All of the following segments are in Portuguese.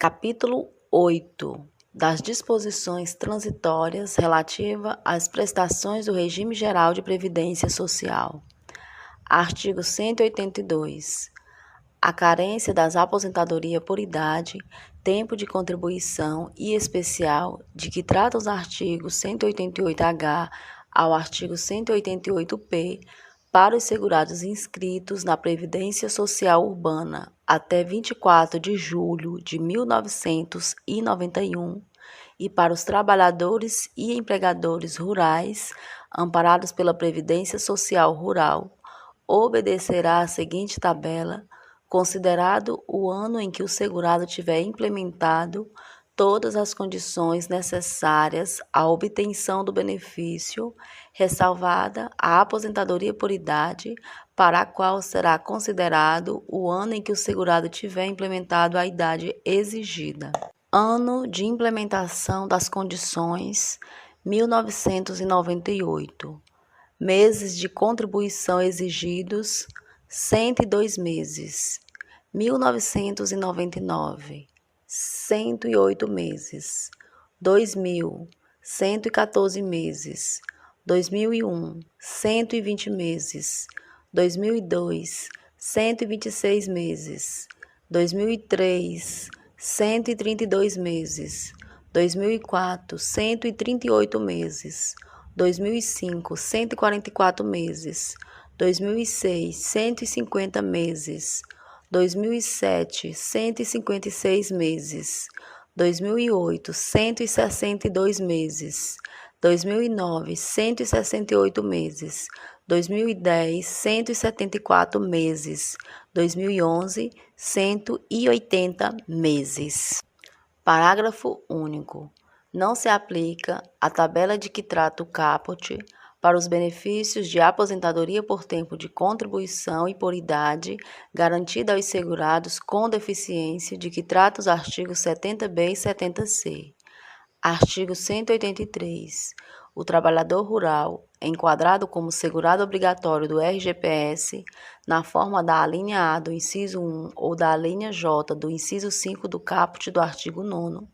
Capítulo 8 das disposições transitórias relativa às prestações do regime geral de previdência social. Artigo 182. A carência das aposentadorias por idade, tempo de contribuição e especial de que tratam os artigos 188-H ao artigo 188-P para os segurados inscritos na Previdência Social Urbana até 24 de julho de 1991 e para os trabalhadores e empregadores rurais amparados pela Previdência Social Rural, obedecerá à seguinte tabela, considerado o ano em que o segurado tiver implementado todas as condições necessárias à obtenção do benefício, ressalvada a aposentadoria por idade, para a qual será considerado o ano em que o segurado tiver implementado a idade exigida. Ano de implementação das condições: 1998. Meses de contribuição exigidos: 102 meses. 1999, 108 meses. 2000, 114 meses. 2001, 120 meses. 2002, 126 meses. 2003, 132 meses. 2004, 138 meses. 2005, 144 meses. 2006, 150 meses. 2007, 156 meses. 2008, 162 meses. 2009, 168 meses. 2010, 174 meses. 2011, 180 meses. Parágrafo único. Não se aplica a tabela de que trata o caput para os benefícios de aposentadoria por tempo de contribuição e por idade garantida aos segurados com deficiência de que trata os artigos 70b e 70c. Artigo 183. O trabalhador rural, enquadrado como segurado obrigatório do RGPS, na forma da alínea A do inciso 1 ou da alínea J do inciso 5 do caput do artigo 9º,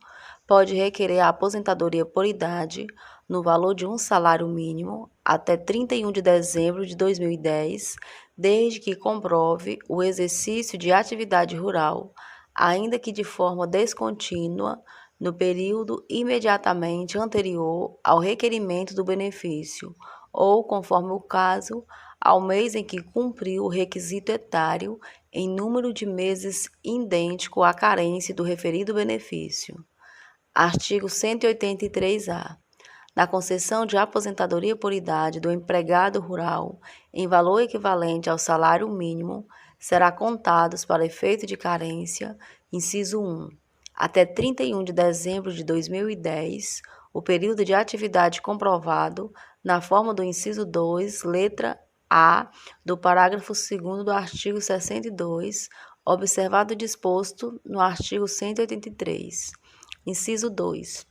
pode requerer a aposentadoria por idade no valor de um salário mínimo até 31 de dezembro de 2010, desde que comprove o exercício de atividade rural, ainda que de forma descontínua, no período imediatamente anterior ao requerimento do benefício, ou, conforme o caso, ao mês em que cumpriu o requisito etário em número de meses idêntico à carência do referido benefício. Artigo 183-A. Na concessão de aposentadoria por idade do empregado rural em valor equivalente ao salário mínimo, será contados para efeito de carência, inciso 1, até 31 de dezembro de 2010, o período de atividade comprovado na forma do inciso 2, letra A, do parágrafo 2º do artigo 62, observado o disposto no artigo 183. Inciso 2.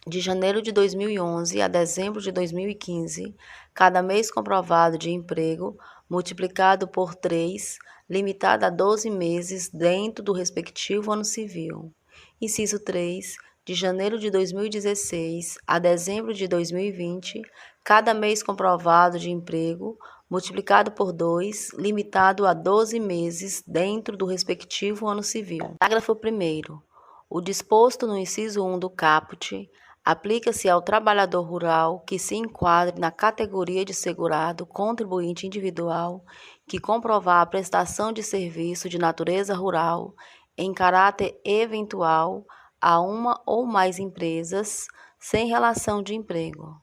De janeiro de 2011 a dezembro de 2015, cada mês comprovado de emprego, multiplicado por 3, limitado a 12 meses dentro do respectivo ano civil. Inciso 3. De janeiro de 2016 a dezembro de 2020, cada mês comprovado de emprego, multiplicado por 2, limitado a 12 meses dentro do respectivo ano civil. Parágrafo 1º. O disposto no inciso 1 do caput aplica-se ao trabalhador rural que se enquadre na categoria de segurado contribuinte individual que comprovar a prestação de serviço de natureza rural em caráter eventual a uma ou mais empresas sem relação de emprego.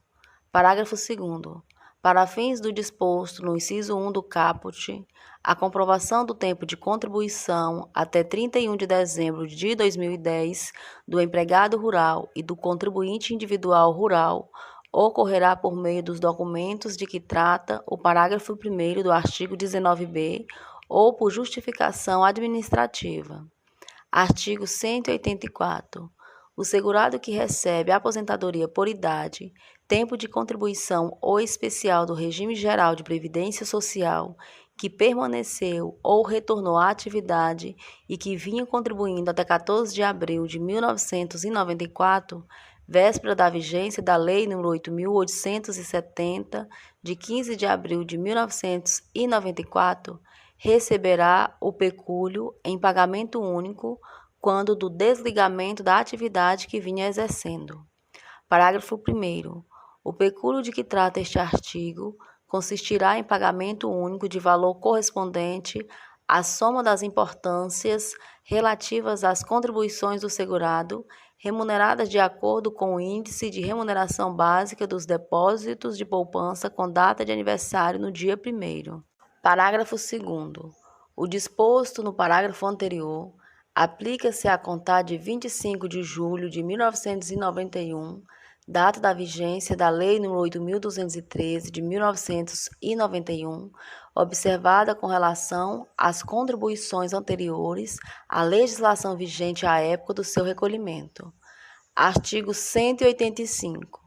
Parágrafo 2º. Para fins do disposto no inciso 1 do caput, a comprovação do tempo de contribuição até 31 de dezembro de 2010 do empregado rural e do contribuinte individual rural ocorrerá por meio dos documentos de que trata o parágrafo 1º do artigo 19b ou por justificação administrativa. Artigo 184. O segurado que recebe aposentadoria por idade, tempo de contribuição ou especial do regime geral de previdência social que permaneceu ou retornou à atividade e que vinha contribuindo até 14 de abril de 1994, véspera da vigência da Lei nº 8.870, de 15 de abril de 1994, receberá o pecúlio em pagamento único quando do desligamento da atividade que vinha exercendo. Parágrafo 1º. O pecúlio de que trata este artigo consistirá em pagamento único de valor correspondente à soma das importâncias relativas às contribuições do segurado, remuneradas de acordo com o índice de remuneração básica dos depósitos de poupança com data de aniversário no dia 1º. Parágrafo 2º. O disposto no parágrafo anterior aplica-se a contar de 25 de julho de 1991, data da vigência da Lei nº 8.213, de 1991, observada com relação às contribuições anteriores à legislação vigente à época do seu recolhimento. Artigo 185.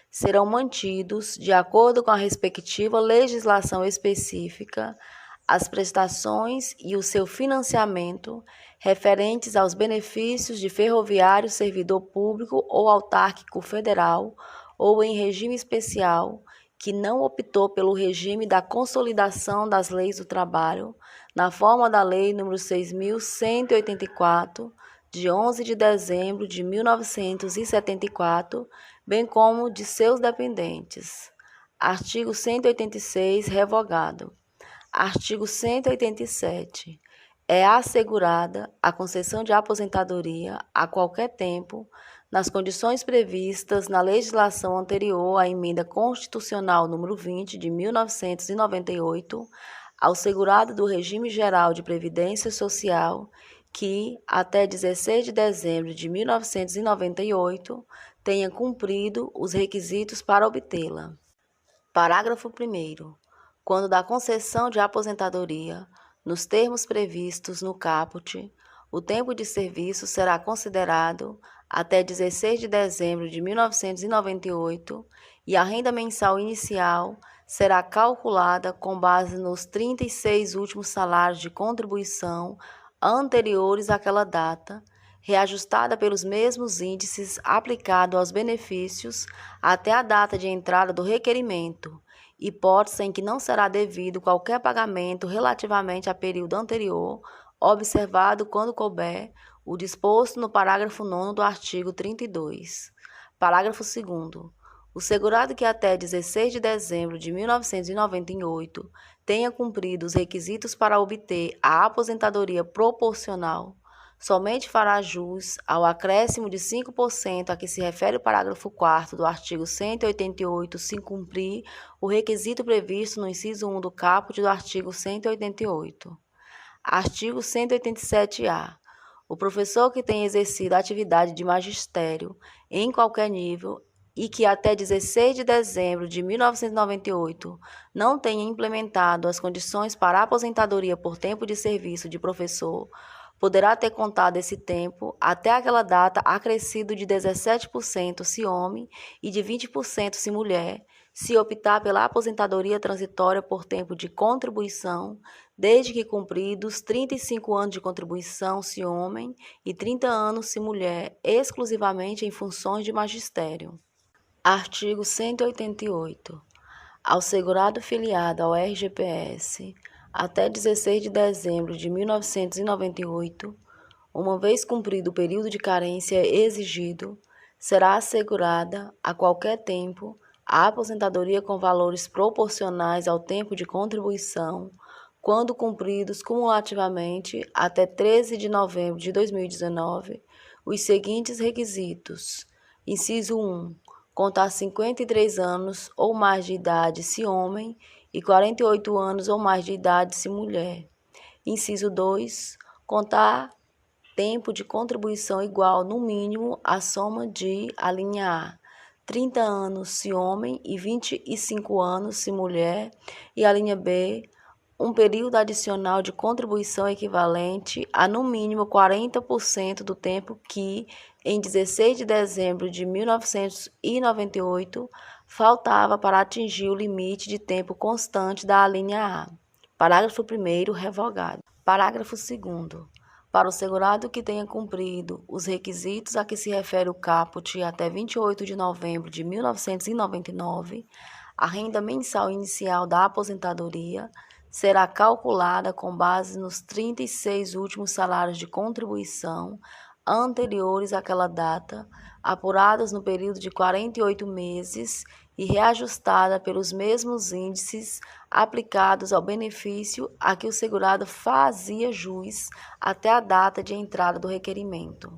Serão mantidos, de acordo com a respectiva legislação específica, as prestações e o seu financiamento referentes aos benefícios de ferroviário servidor público ou autárquico federal ou em regime especial que não optou pelo regime da consolidação das leis do trabalho, na forma da Lei nº 6.184, de 11 de dezembro de 1974, bem como de seus dependentes. Artigo 186, revogado. Artigo 187. É assegurada a concessão de aposentadoria a qualquer tempo, nas condições previstas na legislação anterior à Emenda Constitucional nº 20 de 1998, ao segurado do Regime Geral de Previdência Social que, até 16 de dezembro de 1998, tenha cumprido os requisitos para obtê-la. Parágrafo 1º. Quando da concessão de aposentadoria, nos termos previstos no caput, o tempo de serviço será considerado até 16 de dezembro de 1998 e a renda mensal inicial será calculada com base nos 36 últimos salários de contribuição anteriores àquela data, reajustada pelos mesmos índices aplicados aos benefícios até a data de entrada do requerimento, hipótese em que não será devido qualquer pagamento relativamente a período anterior, observado, quando couber, o disposto no parágrafo 9º do artigo 32. Parágrafo 2º. O segurado que até 16 de dezembro de 1998 tenha cumprido os requisitos para obter a aposentadoria proporcional, somente fará jus ao acréscimo de 5% a que se refere o parágrafo 4º do artigo 188, se cumprir o requisito previsto no inciso 1 do caput do artigo 188. Artigo 187-A. O professor que tenha exercido a atividade de magistério em qualquer nível e que até 16 de dezembro de 1998 não tenha implementado as condições para a aposentadoria por tempo de serviço de professor, poderá ter contado esse tempo até aquela data acrescido de 17% se homem e de 20% se mulher, se optar pela aposentadoria transitória por tempo de contribuição, desde que cumpridos 35 anos de contribuição se homem e 30 anos se mulher, exclusivamente em funções de magistério. Artigo 188. Ao segurado filiado ao RGPS, até 16 de dezembro de 1998, uma vez cumprido o período de carência exigido, será assegurada, a qualquer tempo, a aposentadoria com valores proporcionais ao tempo de contribuição, quando cumpridos cumulativamente, até 13 de novembro de 2019, os seguintes requisitos. Inciso 1. Contar 53 anos ou mais de idade se homem e 48 anos ou mais de idade se mulher. Inciso 2. Contar tempo de contribuição igual, no mínimo, à soma de, a linha A, 30 anos se homem e 25 anos se mulher, e a linha B, um período adicional de contribuição equivalente a, no mínimo, 40% do tempo que, em 16 de dezembro de 1998, faltava para atingir o limite de tempo constante da alínea A. Parágrafo 1º, revogado. Parágrafo 2º. Para o segurado que tenha cumprido os requisitos a que se refere o caput até 28 de novembro de 1999, a renda mensal inicial da aposentadoria será calculada com base nos 36 últimos salários de contribuição anteriores àquela data, apurados no período de 48 meses e reajustada pelos mesmos índices aplicados ao benefício a que o segurado fazia jus até a data de entrada do requerimento.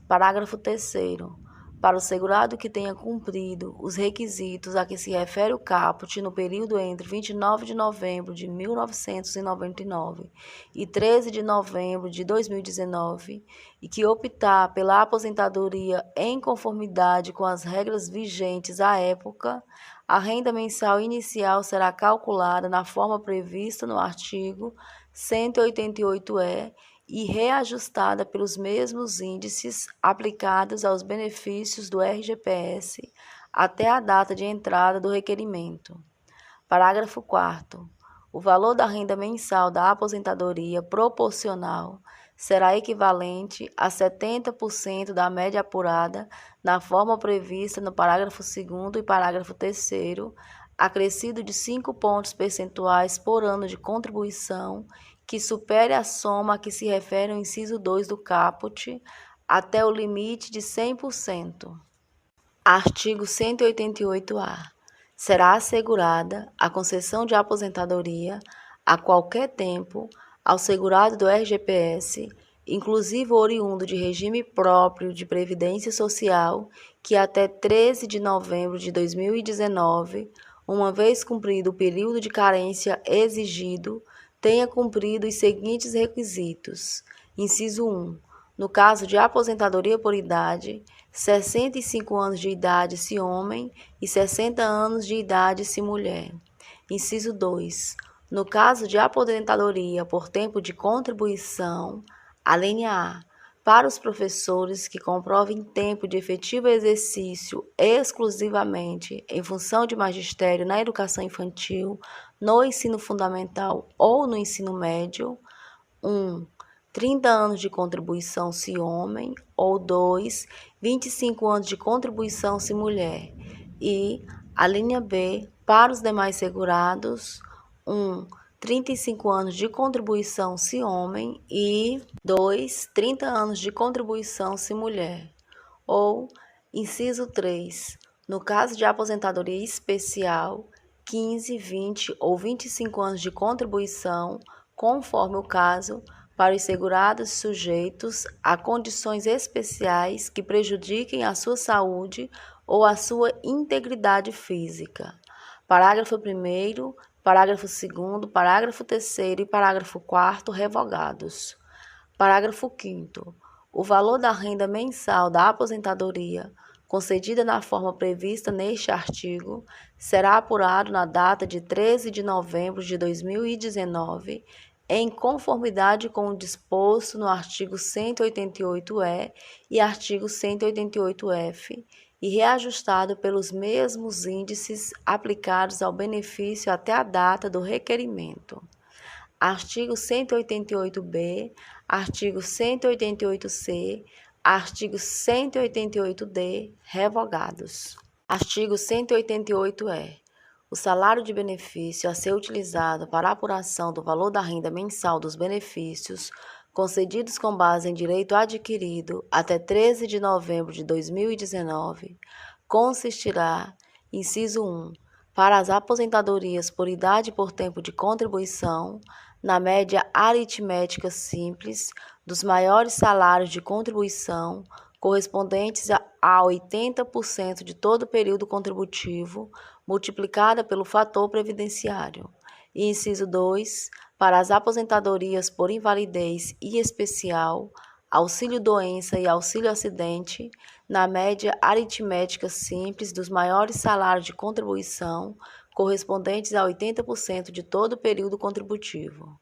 Parágrafo 3º. Para o segurado que tenha cumprido os requisitos a que se refere o caput no período entre 29 de novembro de 1999 e 13 de novembro de 2019 e que optar pela aposentadoria em conformidade com as regras vigentes à época, a renda mensal inicial será calculada na forma prevista no artigo 188-E e reajustada pelos mesmos índices aplicados aos benefícios do RGPS até a data de entrada do requerimento. Parágrafo 4º. O valor da renda mensal da aposentadoria proporcional será equivalente a 70% da média apurada na forma prevista no parágrafo 2º e parágrafo 3º, acrescido de 5 pontos percentuais por ano de contribuição que supere a soma a que se refere o inciso 2 do caput até o limite de 100%. Artigo 188-A. Será assegurada a concessão de aposentadoria a qualquer tempo ao segurado do RGPS, inclusive oriundo de regime próprio de previdência social, que até 13 de novembro de 2019, uma vez cumprido o período de carência exigido, tenha cumprido os seguintes requisitos. Inciso 1. No caso de aposentadoria por idade, 65 anos de idade se homem e 60 anos de idade se mulher. Inciso 2. No caso de aposentadoria por tempo de contribuição, a linha A, para os professores que comprovem tempo de efetivo exercício exclusivamente em função de magistério na educação infantil, no ensino fundamental ou no ensino médio, 1. 30 anos de contribuição se homem, ou 2. 25 anos de contribuição se mulher. E a linha B, para os demais segurados, 1. 35 anos de contribuição se homem e 2. 30 anos de contribuição se mulher. Ou, inciso 3, no caso de aposentadoria especial, 15, 20 ou 25 anos de contribuição, conforme o caso, para os segurados sujeitos a condições especiais que prejudiquem a sua saúde ou a sua integridade física. Parágrafo 1º, parágrafo 2º, parágrafo 3º e parágrafo 4º revogados. Parágrafo 5º. O valor da renda mensal da aposentadoria concedida na forma prevista neste artigo será apurado na data de 13 de novembro de 2019, em conformidade com o disposto no artigo 188-E e artigo 188-F, e reajustado pelos mesmos índices aplicados ao benefício até a data do requerimento. Artigo 188-B, artigo 188-C, artigo 188-D, revogados. Artigo 188-E. O salário de benefício a ser utilizado para a apuração do valor da renda mensal dos benefícios concedidos com base em direito adquirido até 13 de novembro de 2019 consistirá, inciso 1, para as aposentadorias por idade e por tempo de contribuição, na média aritmética simples dos maiores salários de contribuição correspondentes a 80% de todo o período contributivo, multiplicada pelo fator previdenciário. E inciso 2, para as aposentadorias por invalidez e especial, auxílio-doença e auxílio-acidente, na média aritmética simples dos maiores salários de contribuição, correspondentes a 80% de todo o período contributivo.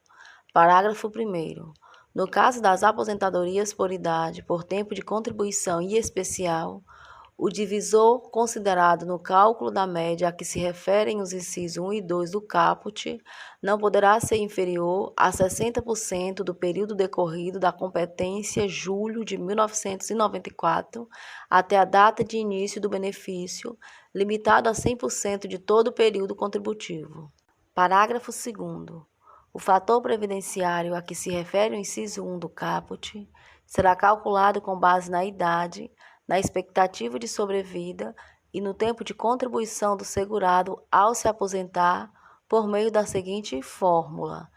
Parágrafo 1º. No caso das aposentadorias por idade, por tempo de contribuição e especial, O divisor considerado no cálculo da média a que se referem os incisos 1 e 2 do caput não poderá ser inferior a 60% do período decorrido da competência julho de 1994 até a data de início do benefício, limitado a 100% de todo o período contributivo. Parágrafo 2º. O fator previdenciário a que se refere o inciso 1 do caput será calculado com base na idade, na expectativa de sobrevida e no tempo de contribuição do segurado ao se aposentar por meio da seguinte fórmula: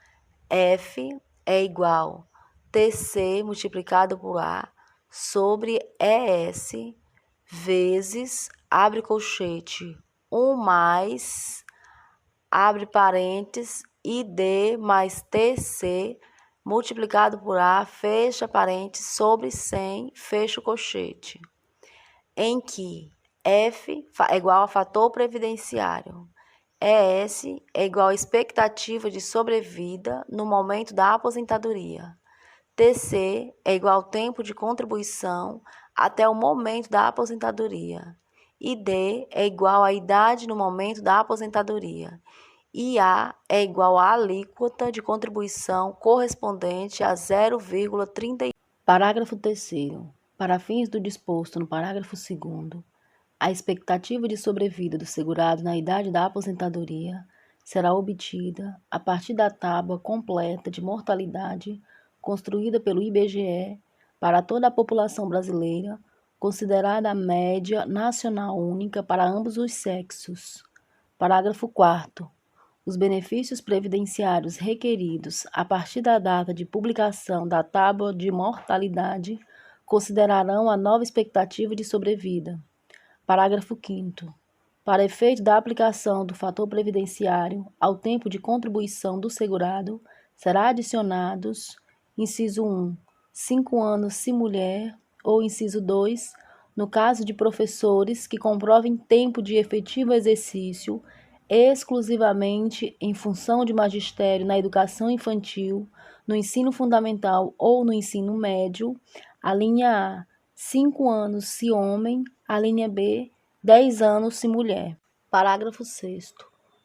F é igual TC multiplicado por A sobre ES vezes, abre colchete, 1 mais, abre parênteses, ID mais TC multiplicado por A, fecha parênteses, sobre 100, fecha o colchete, em que F é igual a fator previdenciário, ES é igual a expectativa de sobrevida no momento da aposentadoria, TC é igual ao tempo de contribuição até o momento da aposentadoria, ID é igual à idade no momento da aposentadoria, e A é igual à alíquota de contribuição correspondente a 0,30. Parágrafo 3º. Para fins do disposto no parágrafo 2º, a expectativa de sobrevida do segurado na idade da aposentadoria será obtida a partir da tábua completa de mortalidade construída pelo IBGE para toda a população brasileira, considerada a média nacional única para ambos os sexos. Parágrafo 4º. Os benefícios previdenciários requeridos a partir da data de publicação da tábua de mortalidade considerarão a nova expectativa de sobrevida. Parágrafo 5º. Para efeito da aplicação do fator previdenciário ao tempo de contribuição do segurado, será adicionados: inciso 1, 5 anos se mulher, ou inciso 2, no caso de professores que comprovem tempo de efetivo exercício exclusivamente em função de magistério na educação infantil, no ensino fundamental ou no ensino médio, a linha A, 5 anos se homem, a linha B, 10 anos se mulher. Parágrafo 6º.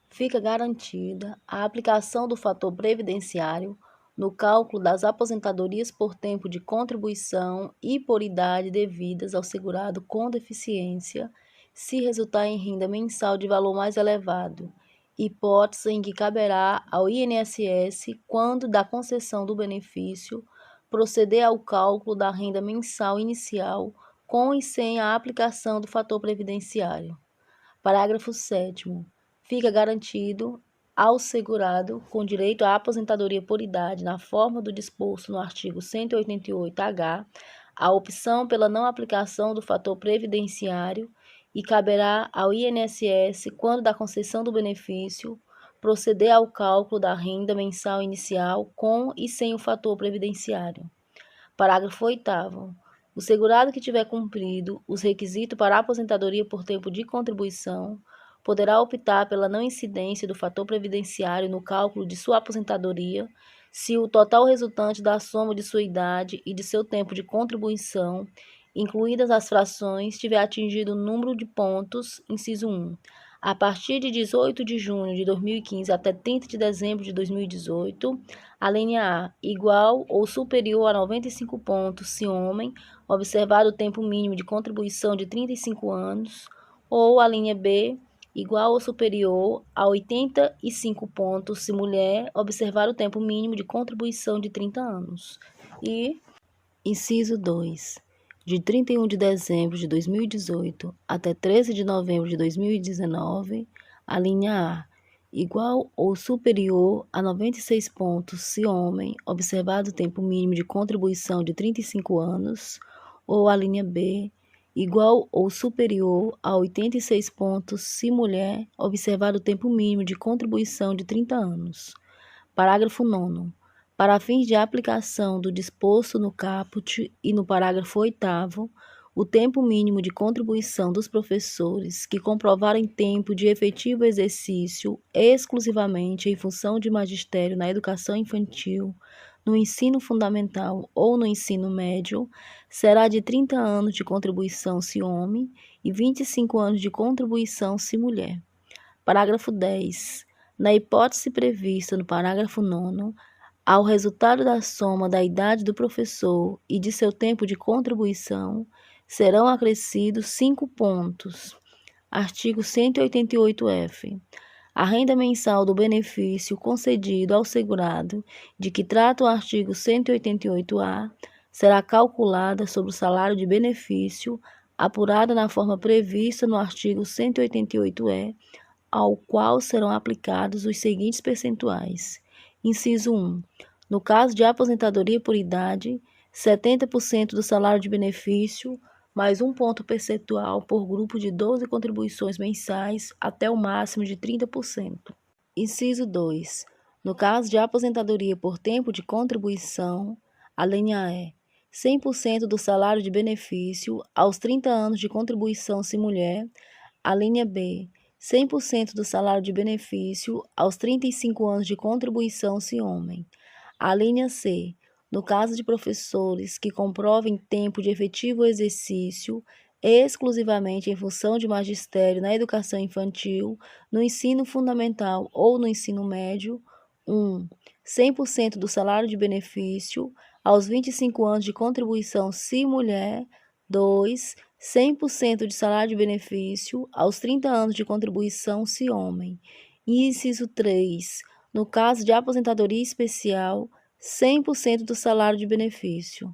Fica garantida a aplicação do fator previdenciário no cálculo das aposentadorias por tempo de contribuição e por idade devidas ao segurado com deficiência, se resultar em renda mensal de valor mais elevado, hipótese em que caberá ao INSS, quando da concessão do benefício, proceder ao cálculo da renda mensal inicial com e sem a aplicação do fator previdenciário. Parágrafo 7º. Fica garantido ao segurado com direito à aposentadoria por idade na forma do disposto no artigo 188-H a opção pela não aplicação do fator previdenciário e caberá ao INSS, quando da concessão do benefício, proceder ao cálculo da renda mensal inicial com e sem o fator previdenciário. Parágrafo 8º. O segurado que tiver cumprido os requisitos para a aposentadoria por tempo de contribuição poderá optar pela não incidência do fator previdenciário no cálculo de sua aposentadoria, se o total resultante da soma de sua idade e de seu tempo de contribuição, incluídas as frações, tiver atingido o número de pontos, inciso 1, a partir de 18 de junho de 2015 até 30 de dezembro de 2018, a linha A, igual ou superior a 95 pontos, se homem, observado o tempo mínimo de contribuição de 35 anos, ou a linha B, igual ou superior a 85 pontos, se mulher, observar o tempo mínimo de contribuição de 30 anos. E, inciso 2, de 31 de dezembro de 2018 até 13 de novembro de 2019, a linha A, igual ou superior a 96 pontos, se homem, observado o tempo mínimo de contribuição de 35 anos, ou a linha B, igual ou superior a 86 pontos, se mulher, observado o tempo mínimo de contribuição de 30 anos. Parágrafo 9º. Para fins de aplicação do disposto no caput e no parágrafo 8º, o tempo mínimo de contribuição dos professores que comprovarem tempo de efetivo exercício exclusivamente em função de magistério na educação infantil, no ensino fundamental ou no ensino médio será de 30 anos de contribuição se homem e 25 anos de contribuição se mulher. Parágrafo 10. Na hipótese prevista no parágrafo 9º, ao resultado da soma da idade do professor e de seu tempo de contribuição, serão acrescidos 5 pontos. Artigo 188-F. A renda mensal do benefício concedido ao segurado de que trata o artigo 188-A será calculada sobre o salário de benefício, apurada na forma prevista no artigo 188-E, ao qual serão aplicados os seguintes percentuais. Inciso 1. No caso de aposentadoria por idade, 70% do salário de benefício, mais 1 ponto percentual por grupo de 12 contribuições mensais, até o máximo de 30%. Inciso 2. No caso de aposentadoria por tempo de contribuição, a linha E, 100% do salário de benefício aos 30 anos de contribuição se mulher, a linha B, 100% do salário de benefício aos 35 anos de contribuição se homem. A linha C, no caso de professores que comprovem tempo de efetivo exercício exclusivamente em função de magistério na educação infantil, no ensino fundamental ou no ensino médio, 100% do salário de benefício aos 25 anos de contribuição se mulher, 2, 100% de salário de benefício aos 30 anos de contribuição se homem. Inciso 3. No caso de aposentadoria especial, 100% do salário de benefício.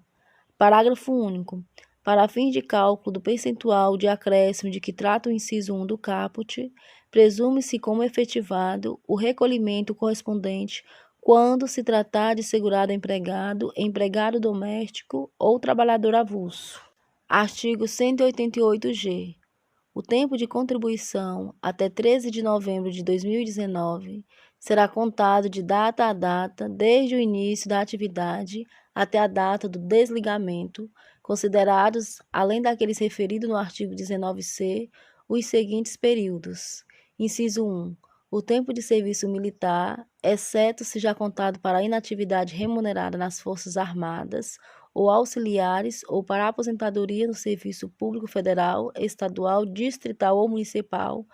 Parágrafo único. Para fins de cálculo do percentual de acréscimo de que trata o inciso 1 do caput, presume-se como efetivado o recolhimento correspondente quando se tratar de segurado empregado, empregado doméstico ou trabalhador avulso. Artigo 188-G. O tempo de contribuição até 13 de novembro de 2019 será contado de data a data, desde o início da atividade até a data do desligamento, considerados, além daqueles referidos no artigo 19C, os seguintes períodos. Inciso 1. O tempo de serviço militar, exceto se já contado para a inatividade remunerada nas Forças Armadas, ou auxiliares, ou para aposentadoria no serviço público federal, estadual, distrital ou municipal,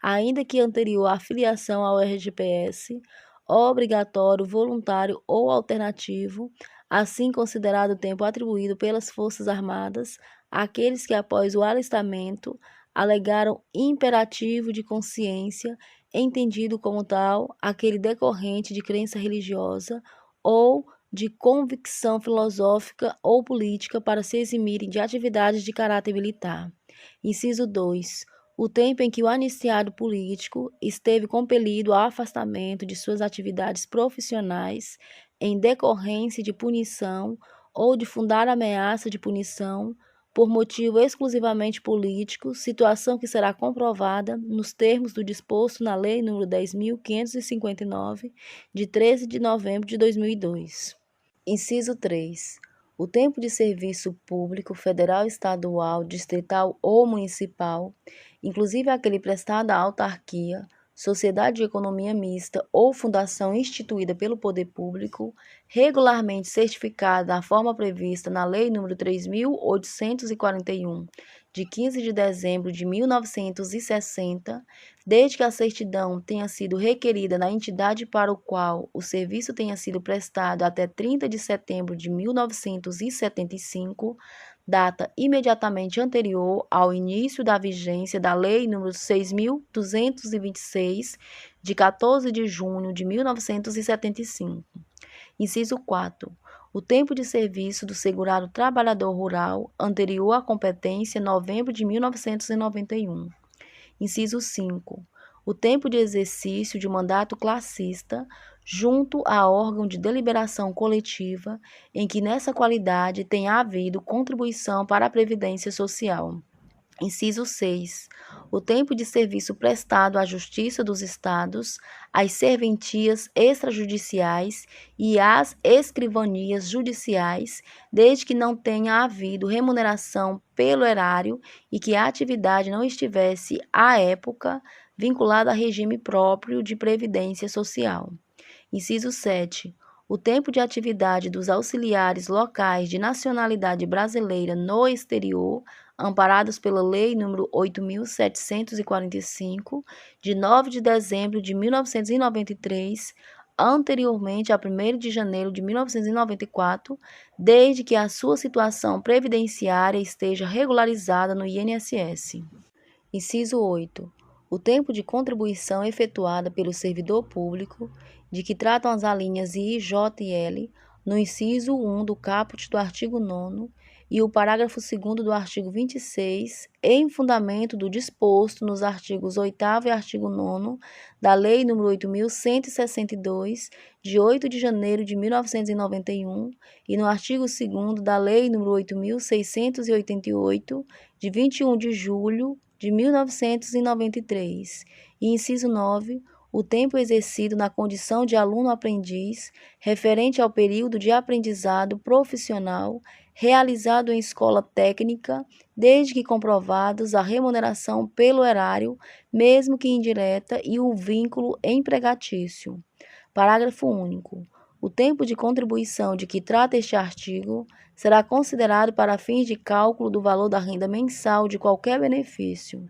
ainda que anterior à filiação ao RGPS, obrigatório, voluntário ou alternativo, assim considerado o tempo atribuído pelas Forças Armadas àqueles que, após o alistamento, alegaram imperativo de consciência, entendido como tal aquele decorrente de crença religiosa ou de convicção filosófica ou política para se eximirem de atividades de caráter militar. Inciso 2. O tempo em que o anistiado político esteve compelido ao afastamento de suas atividades profissionais em decorrência de punição ou de fundada ameaça de punição por motivo exclusivamente político, situação que será comprovada nos termos do disposto na Lei nº 10.559, de 13 de novembro de 2002. Inciso 3. O tempo de serviço público federal, estadual, distrital ou municipal, inclusive aquele prestado à autarquia, sociedade de economia mista ou fundação instituída pelo poder público, regularmente certificada na forma prevista na Lei nº 3.841, de 15 de dezembro de 1960, desde que a certidão tenha sido requerida na entidade para o qual o serviço tenha sido prestado até 30 de setembro de 1975, data imediatamente anterior ao início da vigência da Lei nº 6.226, de 14 de junho de 1975. Inciso 4. O tempo de serviço do segurado trabalhador rural anterior à competência, novembro de 1991. Inciso 5. O tempo de exercício de mandato classista junto a órgão de deliberação coletiva em que nessa qualidade tenha havido contribuição para a Previdência Social. Inciso 6. O tempo de serviço prestado à Justiça dos Estados, às serventias extrajudiciais e às escrivanias judiciais, desde que não tenha havido remuneração pelo erário e que a atividade não estivesse, à época, vinculada a regime próprio de previdência social. Inciso 7. o tempo de atividade dos auxiliares locais de nacionalidade brasileira no exterior, amparados pela Lei nº 8.745, de 9 de dezembro de 1993, anteriormente a 1º de janeiro de 1994, desde que a sua situação previdenciária esteja regularizada no INSS. Inciso 8. O tempo de contribuição efetuada pelo servidor público, de que tratam as alíneas I, J e L, no inciso 1 do caput do artigo 9º e o parágrafo 2º do artigo 26, em fundamento do disposto nos artigos 8º e artigo 9º da Lei nº 8.162, de 8 de janeiro de 1991, e no artigo 2º da Lei nº 8.688, de 21 de julho de 1993, e inciso 9, o tempo exercido na condição de aluno-aprendiz, referente ao período de aprendizado profissional realizado em escola técnica, desde que comprovados a remuneração pelo erário, mesmo que indireta, e o vínculo empregatício. Parágrafo único. O tempo de contribuição de que trata este artigo será considerado para fins de cálculo do valor da renda mensal de qualquer benefício.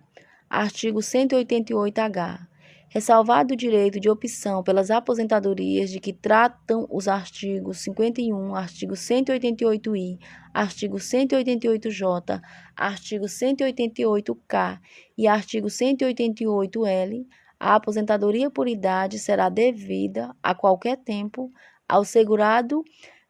Artigo 188-H. Ressalvado o direito de opção pelas aposentadorias de que tratam os artigos 51, artigo 188-I, artigo 188-J, artigo 188-K e artigo 188-L, a aposentadoria por idade será devida, a qualquer tempo, ao segurado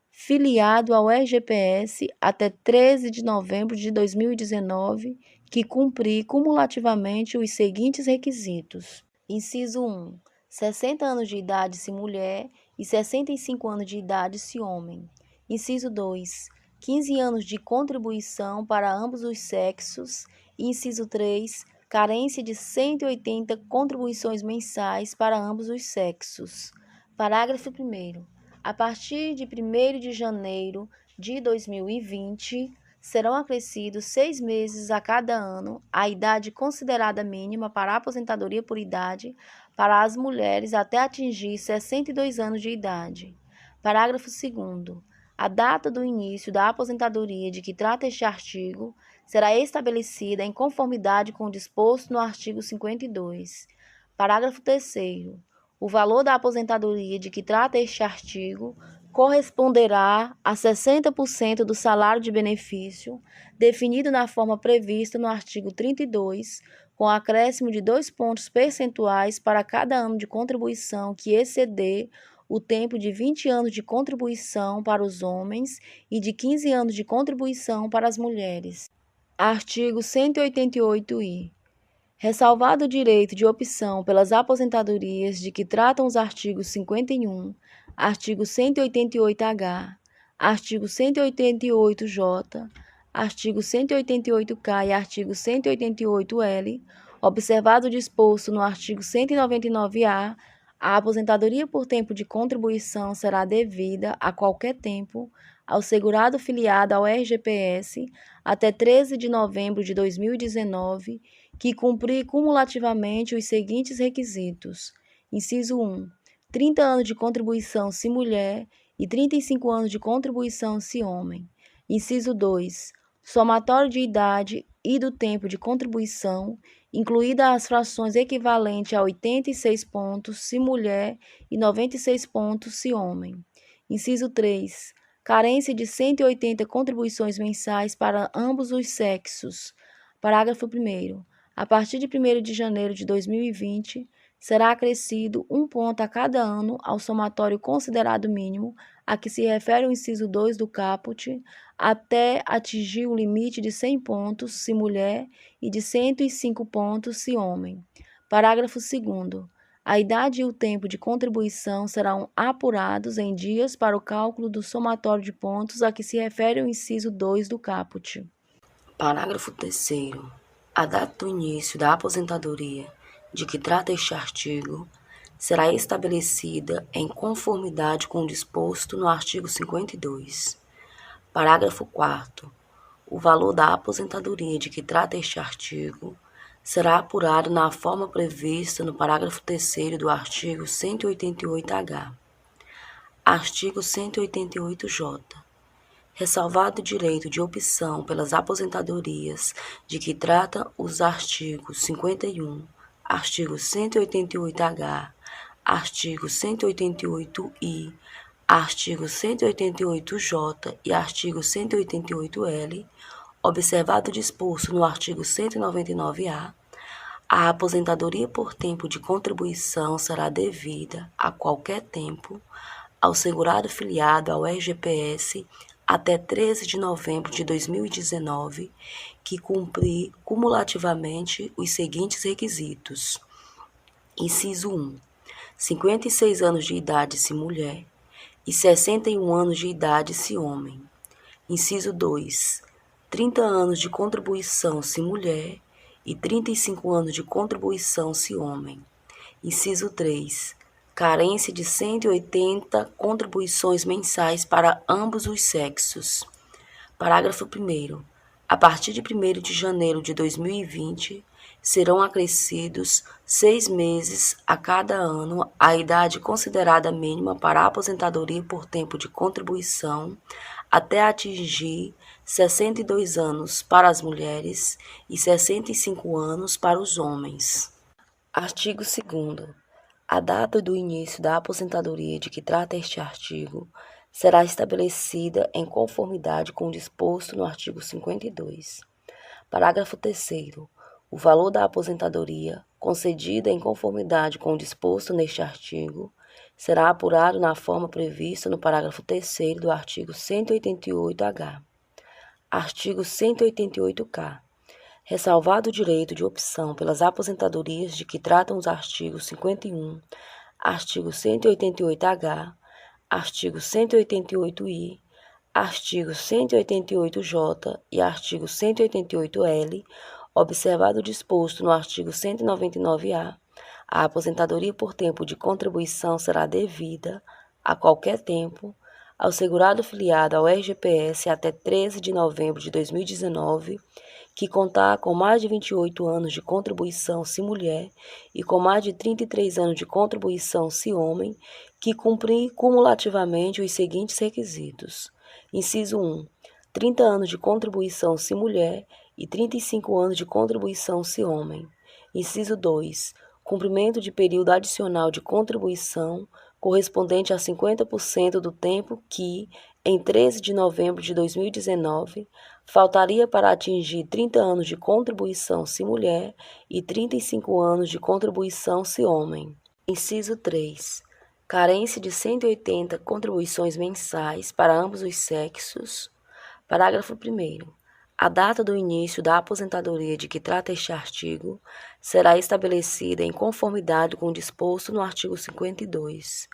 filiado ao RGPS até 13 de novembro de 2019, que cumprir cumulativamente os seguintes requisitos. Inciso 1. 60 anos de idade se mulher e 65 anos de idade se homem. Inciso 2. 15 anos de contribuição para ambos os sexos. Inciso 3. Carência de 180 contribuições mensais para ambos os sexos. Parágrafo 1º. A partir de 1º de janeiro de 2020, serão acrescidos 6 meses a cada ano a idade considerada mínima para a aposentadoria por idade para as mulheres até atingir 62 anos de idade. Parágrafo 2º. A data do início da aposentadoria de que trata este artigo será estabelecida em conformidade com o disposto no artigo 52. Parágrafo 3º. O valor da aposentadoria de que trata este artigo corresponderá a 60% do salário de benefício, definido na forma prevista no artigo 32, com acréscimo de 2 pontos percentuais para cada ano de contribuição que exceder o tempo de 20 anos de contribuição para os homens e de 15 anos de contribuição para as mulheres. Artigo 188-I. Ressalvado o direito de opção pelas aposentadorias de que tratam os artigos 51, artigo 188-H, artigo 188-J, artigo 188-K e artigo 188-L, observado o disposto no artigo 199-A, a aposentadoria por tempo de contribuição será devida, a qualquer tempo, ao segurado filiado ao RGPS até 13 de novembro de 2019, que cumprir cumulativamente os seguintes requisitos. Inciso 1. 30 anos de contribuição se mulher e 35 anos de contribuição se homem. Inciso 2. Somatório de idade e do tempo de contribuição, incluídas as frações equivalentes a 86 pontos se mulher e 96 pontos se homem. Inciso 3. Carência de 180 contribuições mensais para ambos os sexos. Parágrafo 1º. A partir de 1º de janeiro de 2020, será acrescido 1 ponto a cada ano ao somatório considerado mínimo, a que se refere o inciso 2 do caput, até atingir o limite de 100 pontos se mulher e de 105 pontos se homem. Parágrafo 2º. A idade e o tempo de contribuição serão apurados em dias para o cálculo do somatório de pontos a que se refere o inciso 2 do caput. Parágrafo 3º. A data do início da aposentadoria de que trata este artigo será estabelecida em conformidade com o disposto no artigo 52. Parágrafo 4º. O valor da aposentadoria de que trata este artigo será apurado na forma prevista no parágrafo 3º do artigo 188-H. Artigo 188-J. Ressalvado o direito de opção pelas aposentadorias de que tratam os artigos 51, artigo 188-H, artigo 188-I, artigo 188-J e artigo 188-L, observado o disposto no artigo 199-A, a aposentadoria por tempo de contribuição será devida, a qualquer tempo, ao segurado filiado ao RGPS até 13 de novembro de 2019, que cumprir cumulativamente os seguintes requisitos. Inciso 1. 56 anos de idade se mulher e 61 anos de idade se homem. Inciso 2. 30 anos de contribuição se mulher e 35 anos de contribuição se homem. Inciso 3. Carência de 180 contribuições mensais para ambos os sexos. Parágrafo 1º. A partir de 1º de janeiro de 2020, serão acrescidos 6 meses a cada ano a idade considerada mínima para a aposentadoria por tempo de contribuição, até atingir 62 anos para as mulheres e 65 anos para os homens. Artigo 2º. A data do início da aposentadoria de que trata este artigo será estabelecida em conformidade com o disposto no artigo 52. Parágrafo 3º. O valor da aposentadoria, concedida em conformidade com o disposto neste artigo, será apurado na forma prevista no parágrafo 3º do artigo 188-H. Artigo 188-K. Ressalvado o direito de opção pelas aposentadorias de que tratam os artigos 51, artigo 188-H, artigo 188-I, artigo 188-J e artigo 188-L, observado o disposto no artigo 199-A, a aposentadoria por tempo de contribuição será devida, a qualquer tempo, ao segurado filiado ao RGPS até 13 de novembro de 2019, que contar com mais de 28 anos de contribuição se mulher e com mais de 33 anos de contribuição se homem, que cumprir cumulativamente os seguintes requisitos. Inciso 1. 30 anos de contribuição se mulher e 35 anos de contribuição se homem. Inciso 2. Cumprimento de período adicional de contribuição correspondente a 50% do tempo que, em 13 de novembro de 2019, faltaria para atingir 30 anos de contribuição se mulher e 35 anos de contribuição se homem. Inciso 3. Carência de 180 contribuições mensais para ambos os sexos. Parágrafo 1º. A data do início da aposentadoria de que trata este artigo será estabelecida em conformidade com o disposto no artigo 52.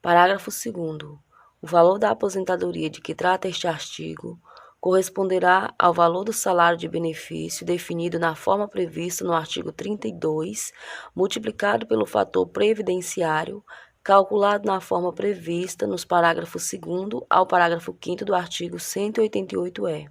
Parágrafo 2º. O valor da aposentadoria de que trata este artigo corresponderá ao valor do salário de benefício definido na forma prevista no artigo 32, multiplicado pelo fator previdenciário, calculado na forma prevista nos parágrafos 2º ao parágrafo 5º do artigo 188-E.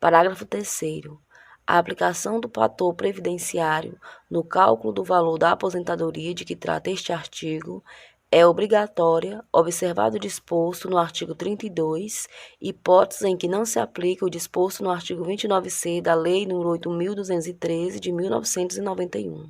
Parágrafo 3º. A aplicação do fator previdenciário no cálculo do valor da aposentadoria de que trata este artigo é obrigatória, observado o disposto no artigo 32, hipóteses em que não se aplica o disposto no artigo 29C da Lei nº 8.213, de 1991.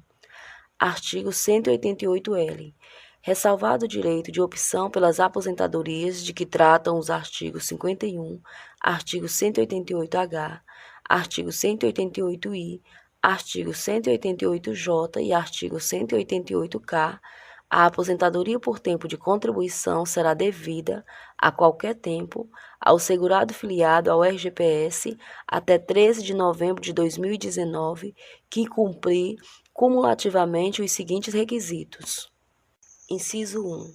Artigo 188-L. Ressalvado o direito de opção pelas aposentadorias de que tratam os artigos 51, artigo 188-H, artigo 188-I, artigo 188-J e artigo 188-K, a aposentadoria por tempo de contribuição será devida, a qualquer tempo, ao segurado filiado ao RGPS até 13 de novembro de 2019, que cumprir cumulativamente os seguintes requisitos. Inciso 1.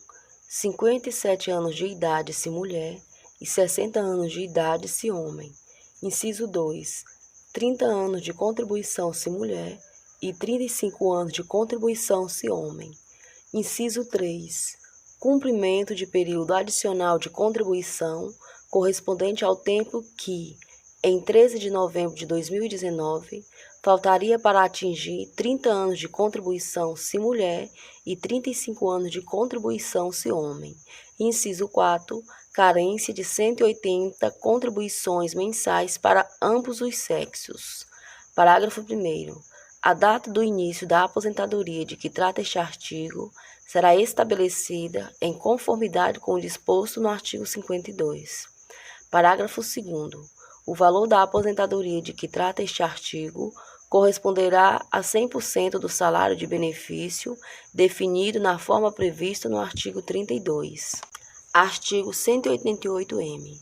57 anos de idade se mulher e 60 anos de idade se homem. Inciso 2. 30 anos de contribuição se mulher e 35 anos de contribuição se homem. Inciso 3. Cumprimento de período adicional de contribuição correspondente ao tempo que, em 13 de novembro de 2019, faltaria para atingir 30 anos de contribuição se mulher e 35 anos de contribuição se homem. Inciso 4. Carência de 180 contribuições mensais para ambos os sexos. Parágrafo 1º. A data do início da aposentadoria de que trata este artigo será estabelecida em conformidade com o disposto no artigo 52. Parágrafo 2º. O valor da aposentadoria de que trata este artigo corresponderá a 100% do salário de benefício definido na forma prevista no artigo 32. Artigo 188-M.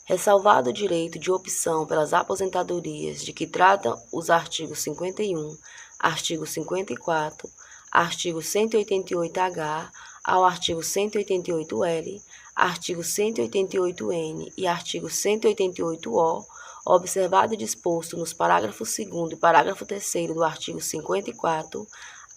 Ressalvado o direito de opção pelas aposentadorias de que tratam os artigos 51, artigo 54, artigo 188-H ao artigo 188-L, artigo 188-N e artigo 188-O, observado e disposto nos parágrafos 2º e parágrafo 3º do artigo 54,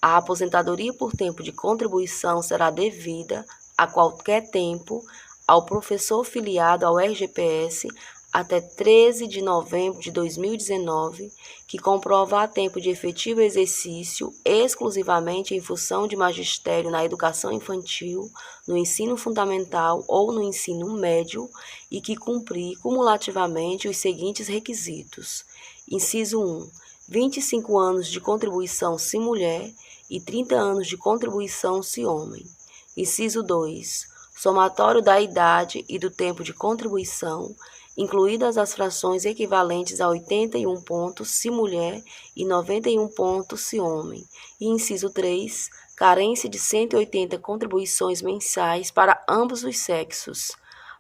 a aposentadoria por tempo de contribuição será devida a qualquer tempo ao professor filiado ao RGPS até 13 de novembro de 2019, que comprovar tempo de efetivo exercício exclusivamente em função de magistério na educação infantil, no ensino fundamental ou no ensino médio e que cumprir cumulativamente os seguintes requisitos. Inciso 1. 25 anos de contribuição se mulher e 30 anos de contribuição se homem. Inciso 2. Somatório da idade e do tempo de contribuição, incluídas as frações equivalentes a 81 pontos se mulher e 91 pontos se homem. E inciso 3. Carência de 180 contribuições mensais para ambos os sexos.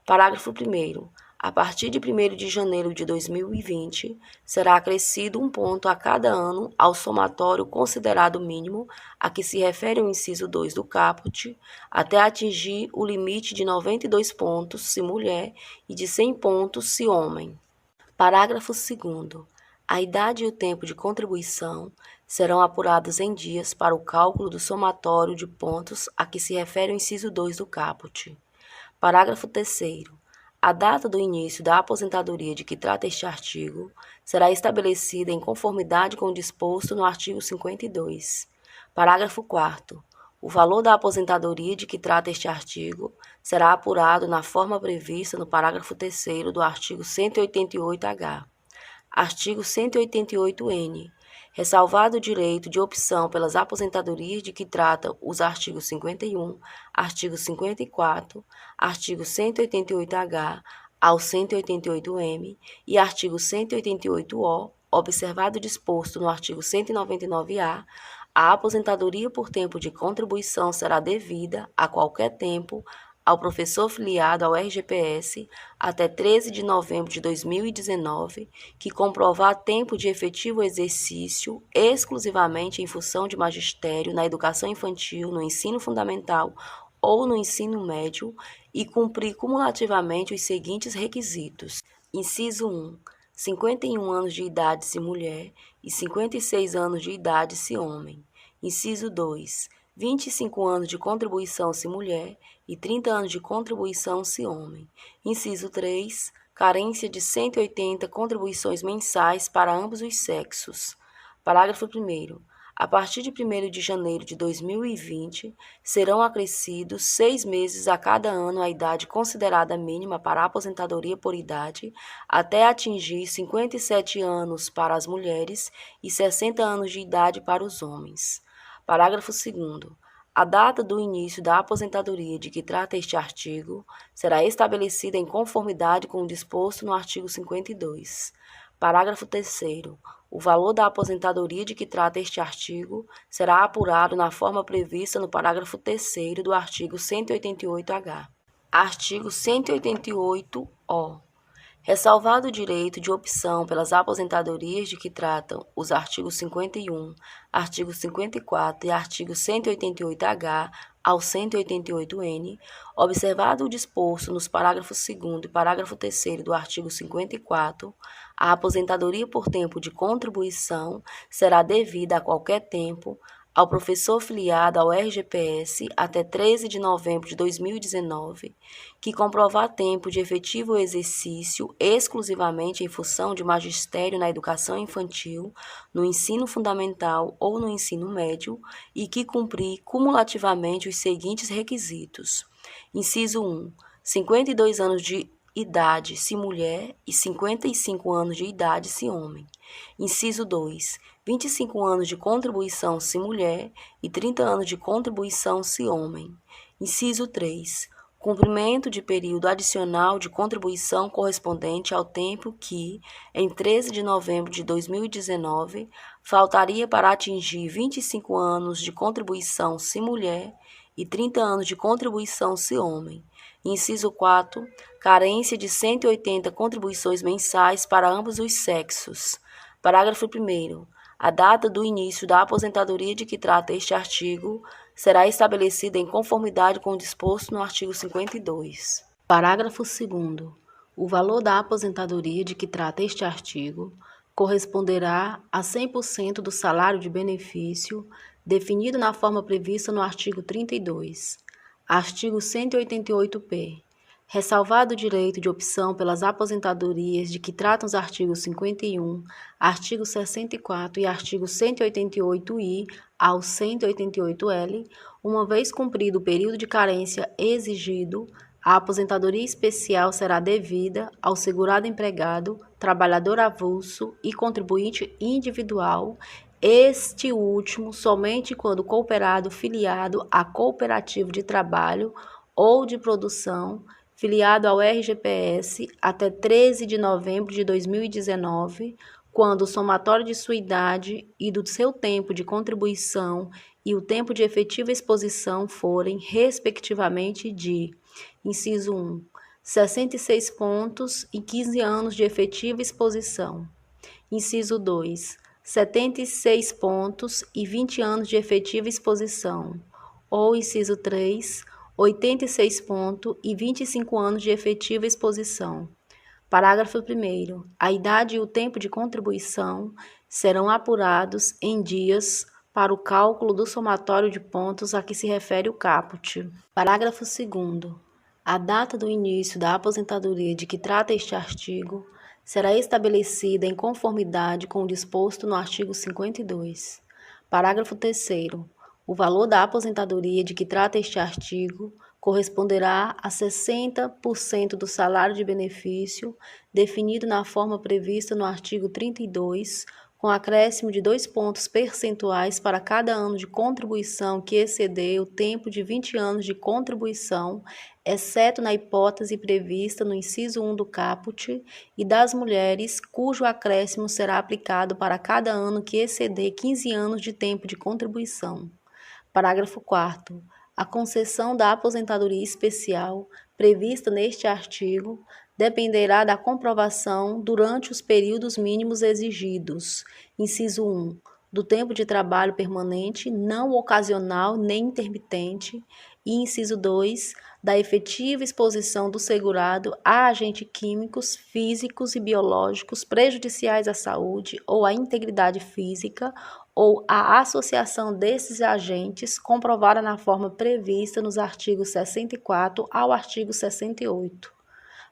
Parágrafo 1º. A partir de 1º de janeiro de 2020, será acrescido um ponto a cada ano ao somatório considerado mínimo a que se refere o inciso 2 do caput, até atingir o limite de 92 pontos se mulher e de 100 pontos se homem. Parágrafo 2º. A idade e o tempo de contribuição serão apurados em dias para o cálculo do somatório de pontos a que se refere o inciso 2 do caput. Parágrafo 3º. A data do início da aposentadoria de que trata este artigo será estabelecida em conformidade com o disposto no artigo 52. Parágrafo 4º. O valor da aposentadoria de que trata este artigo será apurado na forma prevista no parágrafo 3º do artigo 188-H. Artigo 188-N. Ressalvado o direito de opção pelas aposentadorias de que tratam os artigos 51, artigo 54, artigo 188-H ao 188-M e artigo 188-O, observado o disposto no artigo 199-A, a aposentadoria por tempo de contribuição será devida, a qualquer tempo, ao professor filiado ao RGPS até 13 de novembro de 2019, que comprovar tempo de efetivo exercício exclusivamente em função de magistério na educação infantil, no ensino fundamental ou no ensino médio e cumprir cumulativamente os seguintes requisitos. Inciso 1. 51 anos de idade se mulher e 56 anos de idade se homem. Inciso 2. 25 anos de contribuição se mulher e 30 anos de contribuição se homem. Inciso 3. Carência de 180 contribuições mensais para ambos os sexos. Parágrafo 1º. A partir de 1º de janeiro de 2020, serão acrescidos 6 meses a cada ano a idade considerada mínima para a aposentadoria por idade, até atingir 57 anos para as mulheres e 60 anos de idade para os homens. Parágrafo 2º. A data do início da aposentadoria de que trata este artigo será estabelecida em conformidade com o disposto no artigo 52. Parágrafo 3º. O valor da aposentadoria de que trata este artigo será apurado na forma prevista no parágrafo 3º do artigo 188-H. Artigo 188-O. Ressalvado o direito de opção pelas aposentadorias de que tratam os artigos 51, artigo 54 e artigo 188-H ao 188-N, observado o disposto nos parágrafos 2º e parágrafo 3º do artigo 54, a aposentadoria por tempo de contribuição será devida a qualquer tempo ao professor filiado ao RGPS até 13 de novembro de 2019, que comprovar tempo de efetivo exercício exclusivamente em função de magistério na educação infantil, no ensino fundamental ou no ensino médio e que cumprir cumulativamente os seguintes requisitos. Inciso 1. 52 anos de idade se mulher e 55 anos de idade se homem. Inciso 2. 25 anos de contribuição se mulher e 30 anos de contribuição se homem. Inciso 3. Cumprimento de período adicional de contribuição correspondente ao tempo que, em 13 de novembro de 2019, faltaria para atingir 25 anos de contribuição se mulher e 30 anos de contribuição se homem. Inciso 4. Carência de 180 contribuições mensais para ambos os sexos. Parágrafo 1º. A data do início da aposentadoria de que trata este artigo será estabelecida em conformidade com o disposto no artigo 52. Parágrafo 2º. O valor da aposentadoria de que trata este artigo corresponderá a 100% do salário de benefício definido na forma prevista no artigo 32. Artigo 188-P. Ressalvado o direito de opção pelas aposentadorias de que tratam os artigos 51, artigo 64 e artigo 188-I ao 188-L, uma vez cumprido o período de carência exigido, a aposentadoria especial será devida ao segurado empregado, trabalhador avulso e contribuinte individual, este último somente quando cooperado filiado a cooperativo de trabalho ou de produção, filiado ao RGPS até 13 de novembro de 2019, quando o somatório de sua idade e do seu tempo de contribuição e o tempo de efetiva exposição forem, respectivamente, de: inciso 1, 66 pontos e 15 anos de efetiva exposição. Inciso 2, 76 pontos e 20 anos de efetiva exposição. Ou, inciso 3, 86 pontos e 25 anos de efetiva exposição. Parágrafo 1º. A idade e o tempo de contribuição serão apurados em dias para o cálculo do somatório de pontos a que se refere o caput. Parágrafo 2º. A data do início da aposentadoria de que trata este artigo será estabelecida em conformidade com o disposto no artigo 52. Parágrafo 3º. O valor da aposentadoria de que trata este artigo corresponderá a 60% do salário de benefício definido na forma prevista no artigo 32, com acréscimo de 2 pontos percentuais para cada ano de contribuição que exceder o tempo de 20 anos de contribuição, exceto na hipótese prevista no inciso 1 do caput, e das mulheres, cujo acréscimo será aplicado para cada ano que exceder 15 anos de tempo de contribuição. Parágrafo 4º. A concessão da aposentadoria especial prevista neste artigo dependerá da comprovação durante os períodos mínimos exigidos. Inciso 1. Do tempo de trabalho permanente, não ocasional nem intermitente. E inciso 2. Da efetiva exposição do segurado a agentes químicos, físicos e biológicos prejudiciais à saúde ou à integridade física, ou a associação desses agentes comprovada na forma prevista nos artigos 64 ao artigo 68.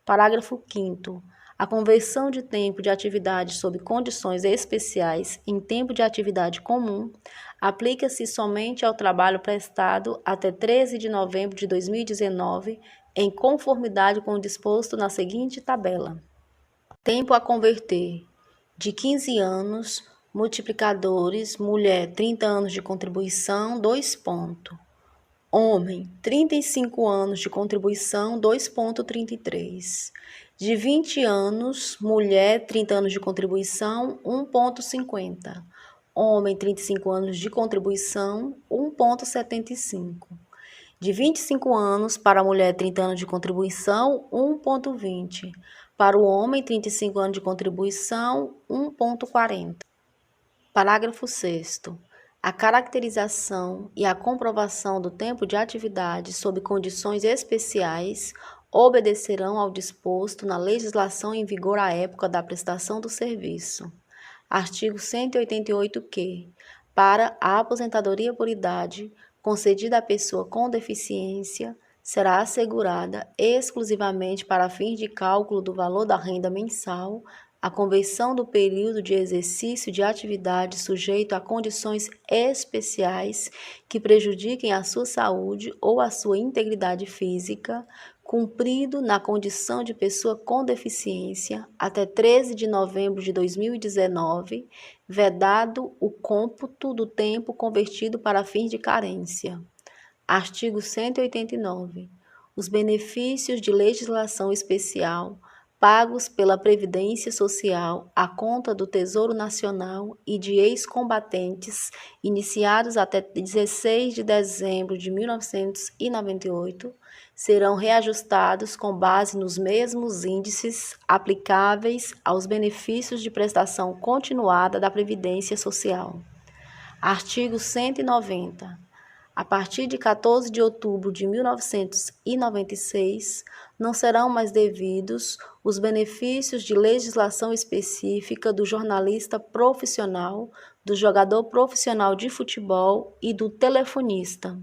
Parágrafo 5º. A conversão de tempo de atividade sob condições especiais em tempo de atividade comum aplica-se somente ao trabalho prestado até 13 de novembro de 2019, em conformidade com o disposto na seguinte tabela. Tempo a converter: de 15 anos, multiplicadores, mulher, 30 anos de contribuição, 2 pontos. Homem, 35 anos de contribuição, 2,33. De 20 anos, mulher, 30 anos de contribuição, 1,50. Homem, 35 anos de contribuição, 1,75. De 25 anos, para a mulher, 30 anos de contribuição, 1,20. Para o homem, 35 anos de contribuição, 1,40. Parágrafo 6º. A caracterização e a comprovação do tempo de atividade sob condições especiais obedecerão ao disposto na legislação em vigor à época da prestação do serviço. Artigo 188-Q. para a aposentadoria por idade concedida à pessoa com deficiência, será assegurada exclusivamente para fins de cálculo do valor da renda mensal a conversão do período de exercício de atividade sujeito a condições especiais que prejudiquem a sua saúde ou a sua integridade física, cumprido na condição de pessoa com deficiência até 13 de novembro de 2019, vedado o cômputo do tempo convertido para fins de carência. Artigo 189. Os benefícios de legislação especial pagos pela Previdência Social à conta do Tesouro Nacional e de ex-combatentes iniciados até 16 de dezembro de 1998 serão reajustados com base nos mesmos índices aplicáveis aos benefícios de prestação continuada da Previdência Social. Artigo 190. A partir de 14 de outubro de 1996, não serão mais devidos os benefícios de legislação específica do jornalista profissional, do jogador profissional de futebol e do telefonista.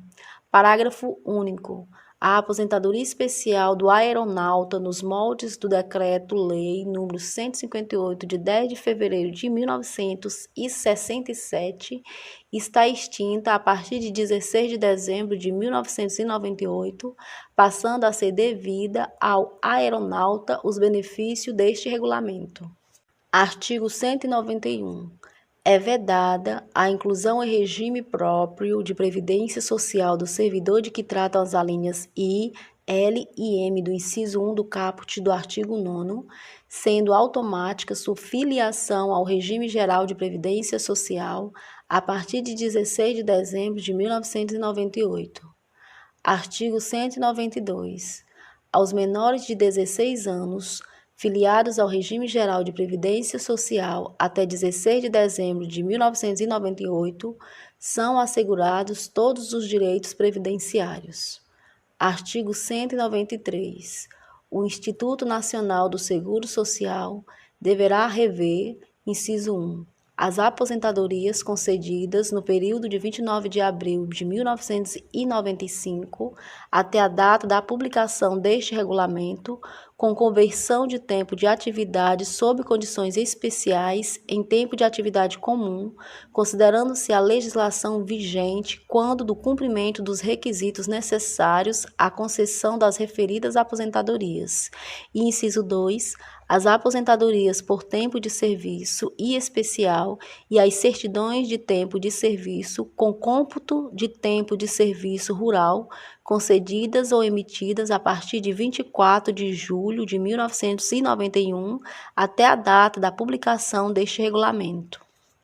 Parágrafo único. A aposentadoria especial do aeronauta nos moldes do Decreto-Lei nº 158, de 10 de fevereiro de 1967, está extinta a partir de 16 de dezembro de 1998, passando a ser devida ao aeronauta os benefícios deste regulamento. Artigo 191. É vedada a inclusão em regime próprio de previdência social do servidor de que tratam as alíneas I, L e M do inciso 1 do caput do artigo 9º, sendo automática sua filiação ao regime geral de previdência social a partir de 16 de dezembro de 1998. Artigo 192. Aos menores de 16 anos, filiados ao regime geral de previdência social até 16 de dezembro de 1998, são assegurados todos os direitos previdenciários. Artigo 193. O Instituto Nacional do Seguro Social deverá rever, inciso 1, as aposentadorias concedidas no período de 29 de abril de 1995 até a data da publicação deste regulamento, com conversão de tempo de atividade sob condições especiais em tempo de atividade comum, considerando-se a legislação vigente quando do cumprimento dos requisitos necessários à concessão das referidas aposentadorias. E, inciso 2, as aposentadorias por tempo de serviço e especial e as certidões de tempo de serviço com cômputo de tempo de serviço rural concedidas ou emitidas a partir de 24 de julho de 1991 até a data da publicação deste regulamento.